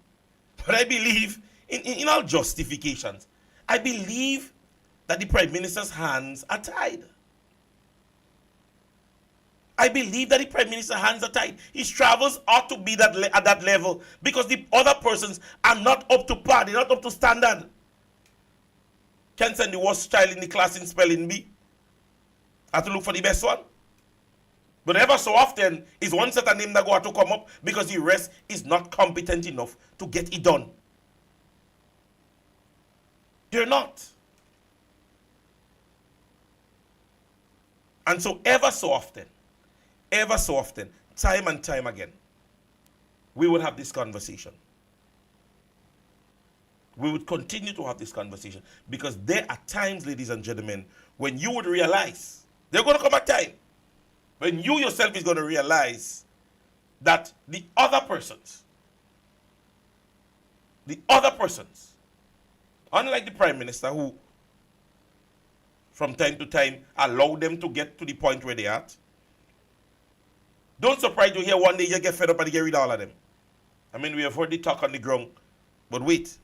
B: But I believe in all justifications, I believe that the Prime Minister's hands are tied. I believe that the Prime Minister's hands are tied. His travels ought to be at that level because the other persons are not up to par. They're not up to standard. Can't send the worst child in the class in spelling bee. Have to look for the best one. But ever so often, is one set of name that go out to come up because the rest is not competent enough to get it done. They're not. And so ever so often, time and time again, we would have this conversation. We would continue to have this conversation because there are times, ladies and gentlemen, when you would realize, there's going to come a time when you yourself is going to realize that the other persons, unlike the Prime Minister who from time to time allow them to get to the point where they are at, don't surprise you hear one day you get fed up and you get rid of all of them. I mean, we have heard the talk on the ground, but wait.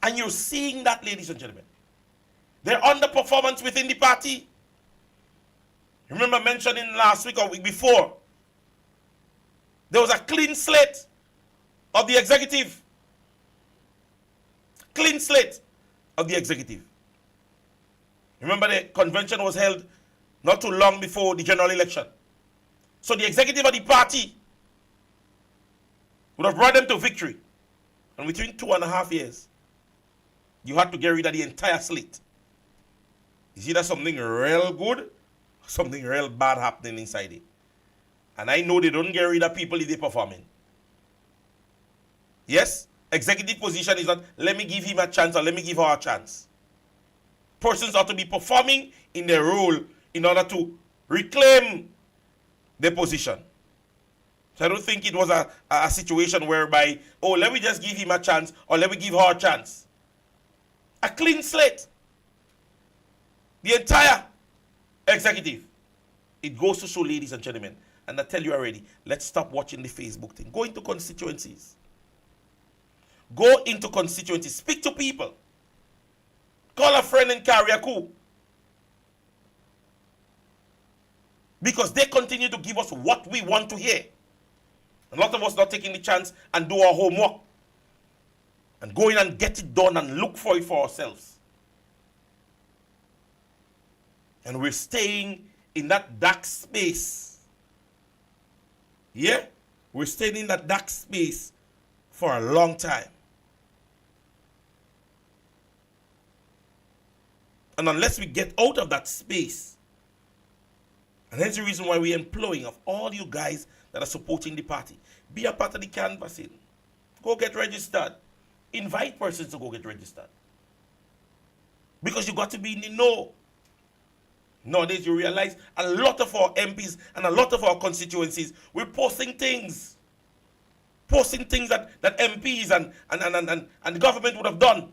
B: And you're seeing that, ladies and gentlemen. Their underperformance within the party. Remember mentioning last week or week before, there was a clean slate of the executive. Clean slate of the executive. Remember the convention was held not too long before the general election. So the executive of the party would have brought them to victory. And within 2.5 years, you had to get rid of the entire slate. Is either something real good or something real bad happening inside it. And I know they don't get rid of people if they're performing. Yes, executive position is not, let me give him a chance or let me give her a chance. Persons ought to be performing in their role in order to reclaim their position. So I don't think it was a situation whereby, oh, let me just give him a chance or let me give her a chance. A clean slate. The entire executive. It goes to show, ladies and gentlemen, and I tell you already, let's stop watching the Facebook thing. Go into constituencies. Go into constituencies. Speak to people. Call a friend and carry a coup. Because they continue to give us what we want to hear. A lot of us not taking the chance and do our homework. And go in and get it done and look for it for ourselves. And we're staying in that dark space. Yeah? We're staying in that dark space for a long time. And unless we get out of that space, and that's the reason why we're employing of all you guys that are supporting the party, be a part of the canvassing. Go get registered. Invite persons to go get registered. Because you got to be in the know. Nowadays you realize a lot of our MPs and a lot of our constituencies, we're posting things. Posting things that MPs and the government would have done.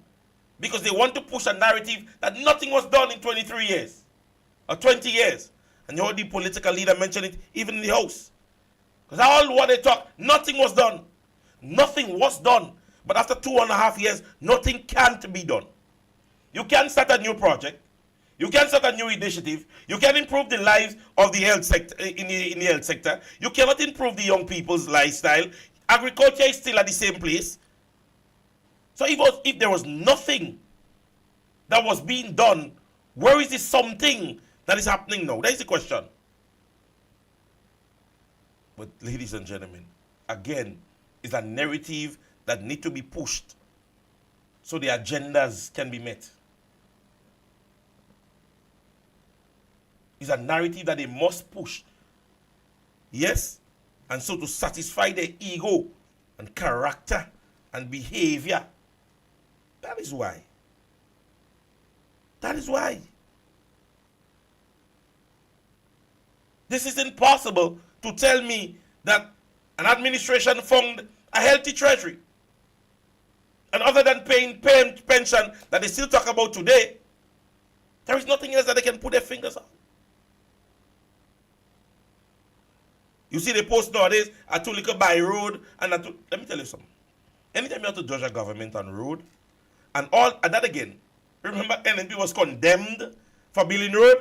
B: Because they want to push a narrative that nothing was done in 23 years. Or 20 years. And you heard the political leader mention it even in the House. Because all what they talk, nothing was done. Nothing was done. But after 2.5 years, nothing can't be done. You can start a new project. You can start a new initiative. You can improve the lives of the health sector in the health sector. You cannot improve the young people's lifestyle. Agriculture is still at the same place. So if there was nothing that was being done, where is this something that is happening now? That is the question. But ladies and gentlemen, again, it's a narrative that need to be pushed so the agendas can be met. It's a narrative that they must push. Yes? And so to satisfy their ego and character and behavior. That is why. That is why. This is impossible to tell me that an administration fund a healthy treasury. And other than paying pension that they still talk about today, there is nothing else that they can put their fingers on. You see, they post nowadays a too little by road and let me tell you something. Anytime you have to judge a government on road, and that again, remember NNP was condemned for building road?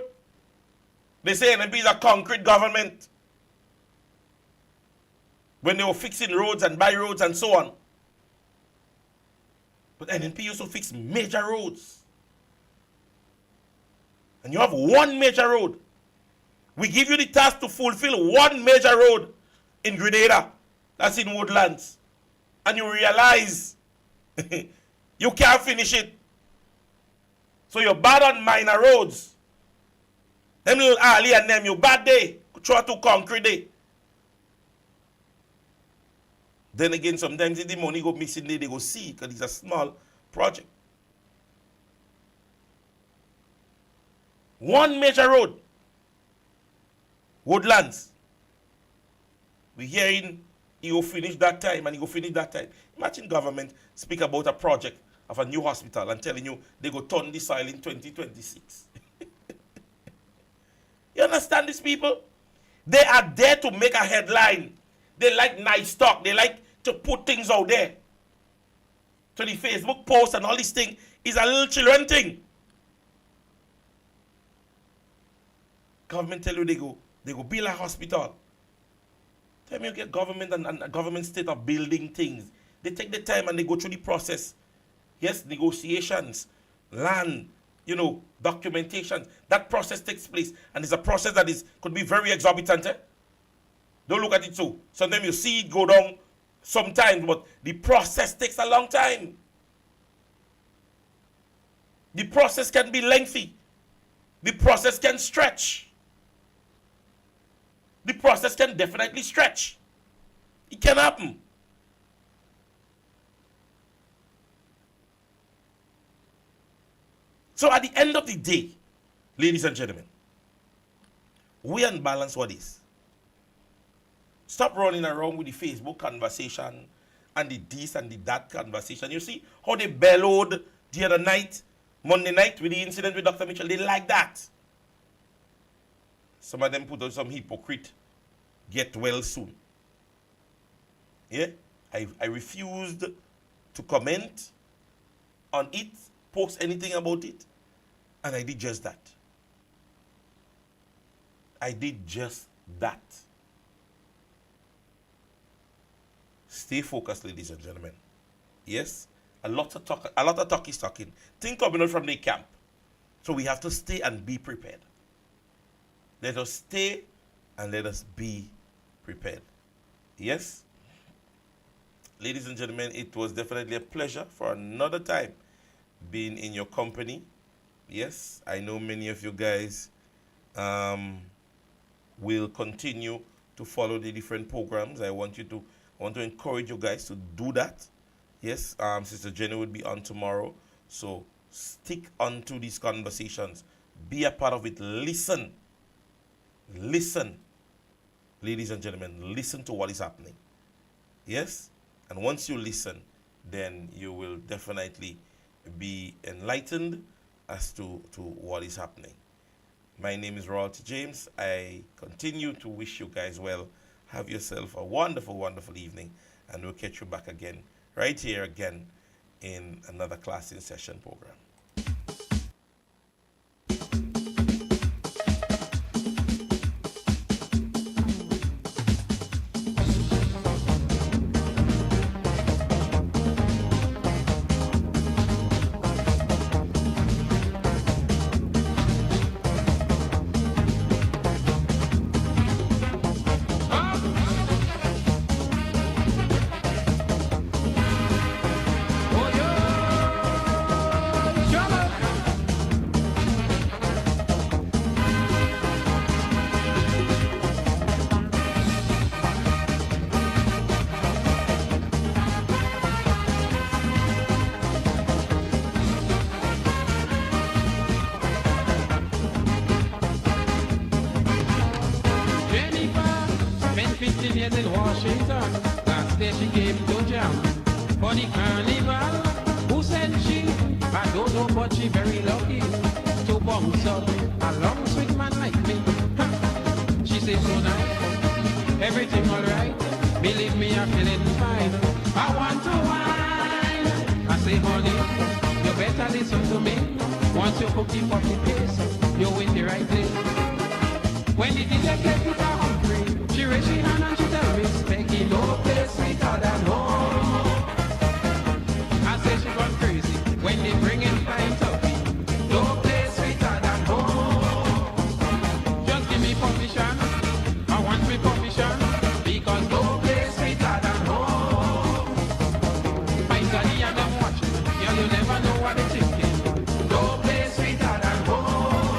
B: They say NNP is a concrete government. When they were fixing roads and by roads and so on. But NNP used to fix major roads. And you have one major road. We give you the task to fulfill one major road in Grenada. That's in Woodlands. And you realize you can't finish it. So you're bad on minor roads. Them little Ali and them, you bad day. try to concrete it. Then again, sometimes if the money go missing there, they go see because it's a small project. One major road, Woodlands. We hearing he will finish that time and he will finish that time. Imagine government speak about a project of a new hospital and telling you they go turn the soil in 2026. You understand these people? They are there to make a headline. They like nice talk. They like to put things out there. So the Facebook post and all these things is a little children thing. Government tell you they go build a hospital. Tell me you get government and government state of building things. They take the time and they go through the process. Yes, negotiations, land, documentation. That process takes place. And it's a process that could be very exorbitant. Don't look at it so. Sometimes you see it go down sometimes, but the process takes a long time. The process can be lengthy. The process can stretch. The process can definitely stretch. It can happen. So at the end of the day, ladies and gentlemen, we unbalance what is. Stop running around with the Facebook conversation and the this and the that conversation. You see how they bellowed the other night, Monday night, with the incident with Dr. Mitchell. They like that. Some of them put out some hypocrite, get well soon. Yeah? I refused to comment on it, post anything about it, and I did just that. I did just that. Stay focused, ladies and gentlemen. Yes? A lot of talk is talking. Things coming out from the camp. So we have to stay and be prepared. Let us stay and let us be prepared. Yes? Ladies and gentlemen, it was definitely a pleasure for another time being in your company. Yes, I know many of you guys will continue to follow the different programs. I want to encourage you guys to do that. Yes, Sister Jenny will be on tomorrow. So stick onto these conversations. Be a part of it. Listen. Listen. Ladies and gentlemen, listen to what is happening. Yes? And once you listen, then you will definitely be enlightened as to what is happening. My name is Royalty James. I continue to wish you guys well. Have yourself a wonderful, wonderful evening. And we'll catch you back again, right here again, in another class in session program.
A: In Washington, last day she came to jam for the carnival. Who said she? I don't know, but she very lucky to bounce up along sweet man like me. She says so nice, everything alright. Believe me, I'm feeling fine. I want to wine. I say, honey, you better listen to me. Once you cook the puppy paste, you're in the right place. When the DJ plays with her hungry, she raised her hand and she tell me, Specky, no place sweeter than home. I say she gone crazy when they bring in fine toffee. No place sweeter than home. Just give me permission, I want me permission, because no place sweeter than home. Finally and I'm watching, yeah, you never know what they're thinking. No place sweeter than home.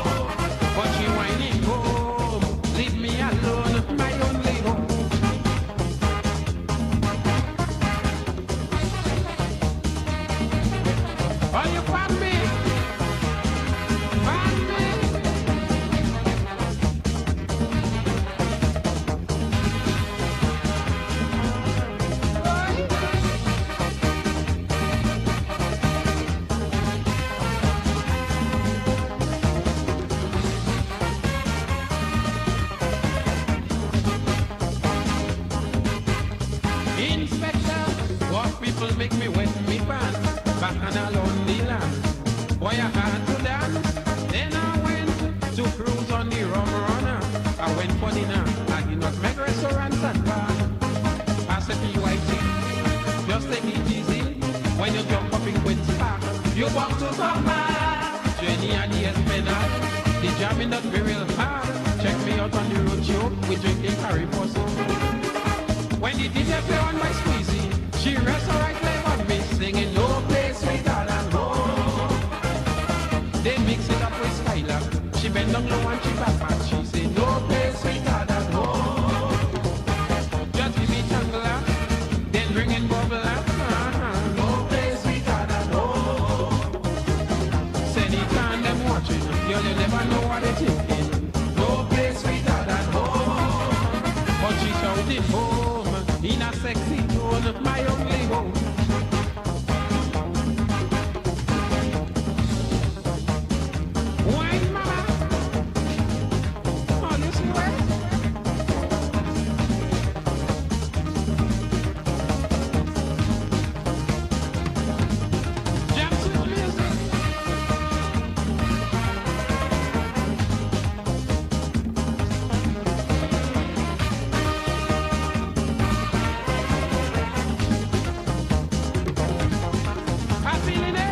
A: had to dance. Then I went to cruise on the rum runner. I went for dinner at the Nutmeg restaurant and bar. I said to YT, just take it easy. When you jump up in Queen's Park, you walk to come back. Jenny and the Espena, the jamming that be real hard. Check me out on the road show, we drinking curry pussy. When the DJ play on my squeezy, she rests her right leg on me, singing no place sweeter than home. They mix it up with Skylar. She bend down low and she back. She say no place sweeter than home. Just give me tangler, then bring in bubble. No place sweeter than home. Say the time them watching, you never know what they thinking. No place sweeter than home. But she shouted home in a sexy tone, my only home. Wine mama, oh you see what? Jam sweet music. I'm feeling it.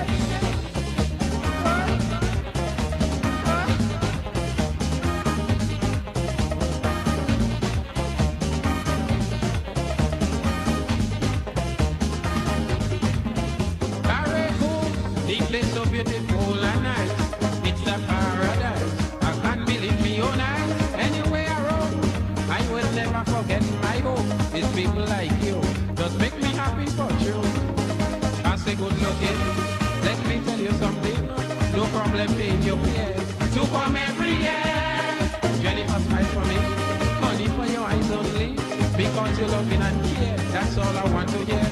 A: The place so beautiful and nice. It's a paradise. I can't believe me own eyes. Anywhere I roam, I will never forget my home. It's people like you just make me happy for you. I say good looking. Let me tell you something. No problem paying your fare to come every year. Jennifer smile for me, money for your eyes only. Because you're loving and care. That's all I want to hear.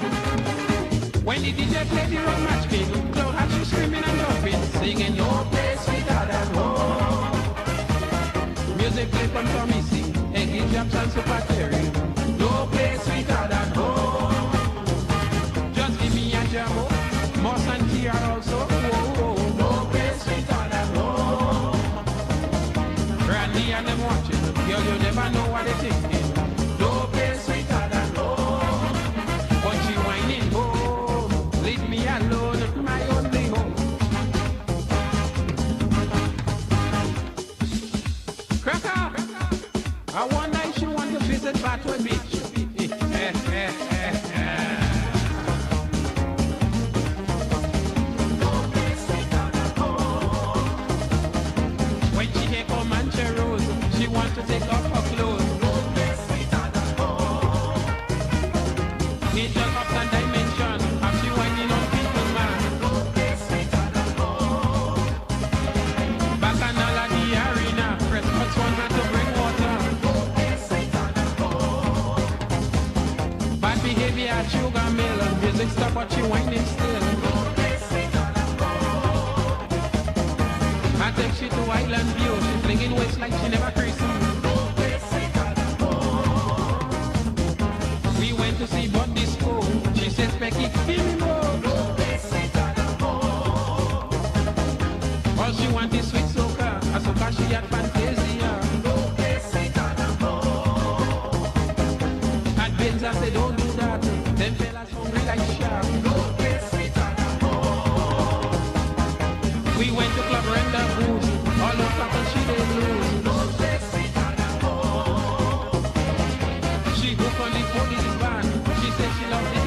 A: When the DJ play the rock match king, Cloud had you screaming and jumping, singing no place sweeter than home. Music play from Tommy C, Eggy Japs and Super Terry. No place sweeter than home. Just give me a jamo, Moss and Tia also. Whoa, no place sweeter than home. Randy and them watching, girl you never know what they thinking. No place sweeter than home. But she whining home. Leave me alone, my only home. Cracker, I wonder if you want to visit Battle Beach. When she take her mancha rose, she wants to take off her clothes. Nature cups and dimension, have she whining on people, man. Back and all at the arena, press cuts one man to bring water. Bad behavior at Sugar Mill, music stop but she whining still. I take she to Island View, she flinging waist like she never christened. We went to see Bud Disco. She says, Becky, give me more. All she want is sweet soca. A soca she had fantasia. At Benz I said, don't do that. Them fellas hungry like shark. We went to Club Rendezvous. All those couples she did lose. She hooked on the police van. She said she loved the